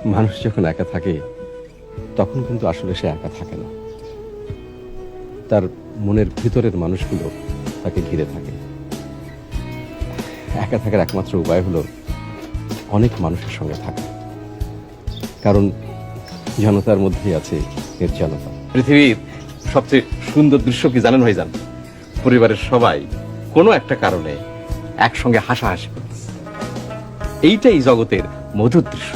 মানুষ যখন একা থাকে তখন কিন্তু আসলে সে একা থাকে না, তার মনের ভিতরের মানুষগুলো তাকে ঘিরে থাকে। একা থাকার একমাত্র উপায় হলো অনেক মানুষের সঙ্গে থাকা, কারণ জনতার মধ্যেই আছে নির্জনতা। পৃথিবীর সবচেয়ে সুন্দর দৃশ্য কি জানেন ভাইজান? পরিবারের সবাই কোনো একটা কারণে একসঙ্গে হাসাহাসি করতেছে, এইটাই জগতের মধুর দৃশ্য।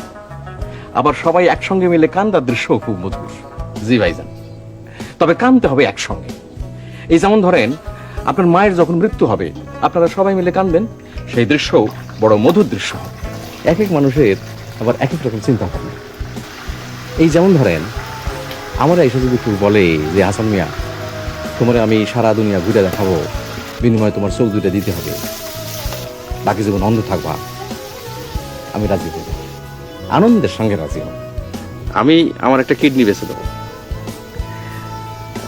আবার সবাই একসঙ্গে মিলে কান্দার দৃশ্য খুব মধুর। জি ভাইজান, তবে কাঁদতে হবে একসঙ্গে। এই যেমন ধরেন, আপনার মায়ের যখন মৃত্যু হবে আপনারা সবাই মিলে কাঁদবেন, সেই দৃশ্য বড় মধুর দৃশ্য হবে। এক এক মানুষের আবার এক এক রকম চিন্তা ভাবনা। এই যেমন ধরেন, আমরা এসে যদি কেউ বলে যে হাসান মিয়া, তোমার আমি সারা দুনিয়া ঘুরে দেখাবো, বিনিময়ে তোমার চোখ দুইটা দিতে হবে, বাকি জীবন অন্ধ থাকবা, আমি রাজি হব, আনন্দের সঙ্গে রাজি হব। আমি আমার একটা কিডনি বেঁচে দেবো।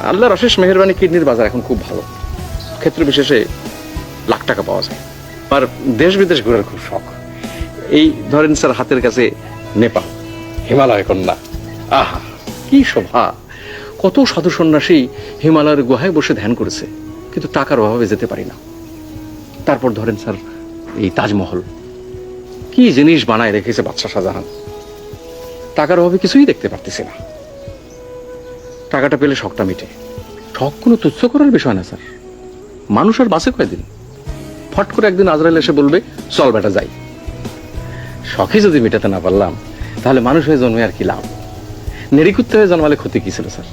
আল্লাহর অশেষ মেহেরবানি, কিডনির বাজার এখন খুব ভালো, ক্ষেত্র বিশেষে লাখ টাকা পাওয়া যায়। আর দেশ বিদেশ ঘোরার খুব শখ। এই ধরেন স্যার, হাতের কাছে নেপাল, হিমালয় কন্যা, আহা কি শোভা! কত সাধু সন্ন্যাসী হিমালয়ের গুহায় বসে ধ্যান করেছে, কিন্তু টাকার অভাবে যেতে পারি না। তারপর ধরেন স্যার, এই তাজমহল, কি জিনিস বানায় রেখেছে বাদশাহ শাহজাহান, টাকার অভাবে কিছুই দেখতে পারতেছি না। টাকাটা পেলে শখটা মিটে। শখ কোনো তুচ্ছ করার বিষয় না স্যার। মানুষ আর বাঁচে কয়দিন? ফট করে একদিন আজরাইল এসে বলবে চল বেটা যাই। শখই যদি মেটাতে না পারলাম, তাহলে মানুষ হয়ে জন্মে আর কি লাভ? নেড়িকুত্তে হয়ে জন্মালে ক্ষতি কি ছিল স্যার?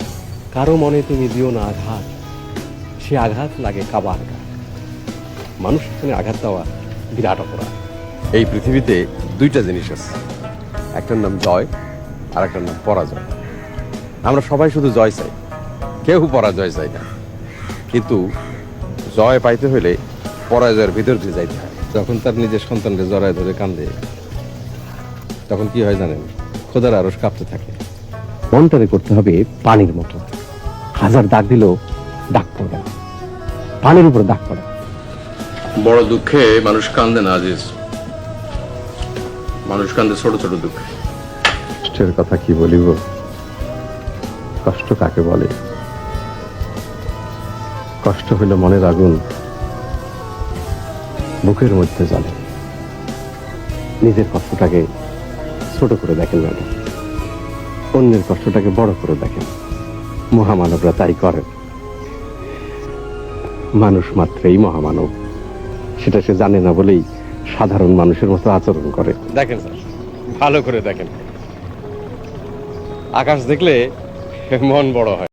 কারো মনে তুমি দিও না আঘাত, সে আঘাত লাগে কাবার গায়ে। মানুষ এখানে আঘাত দেওয়া বিরাট অপরাধ। এই পৃথিবীতে দুইটা জিনিস আছে, একটার নাম জয় আর একটার নাম পরাজয়। আমরা সবাই শুধু জয় চাই, কেউ পরাজয় চাই না। কিন্তু জয় পাইতে হলে পরাজয়ের ভিতর দিয়ে যাইতে হয়। যখন তার নিজের সন্তানকে জড়ায় ধরে কান্দে, তখন কি হয় জানেন? খোদার আরশ কাঁপতে থাকে। মনটারে করতে হবে পানির মতো, হাজার দাগ দিলেও দাগ পড়বে না, পানির উপর দাগ পড়ে। বড় দুঃখে মানুষ কান্দে না আজিজ, মানুষ কান্দে ছোট ছোট দুঃখে। কষ্টের কথা কি বলিব, কষ্ট কাকে বলে? কষ্ট হইল মনের আগুন, বুকের মধ্যে জ্বলে। নিজের কষ্টটাকে ছোট করে দেখেন না, অন্যের কষ্টটাকে বড় করে দেখেন। মহামানবরা তাই করেন। মানুষ মাত্রই মহামানব, সেটা সে জানে না বলেই সাধারণ মানুষের মতো আচরণ করে। দেখেন স্যার, ভালো করে দেখেন, আকাশ দেখলে মন বড় হয়।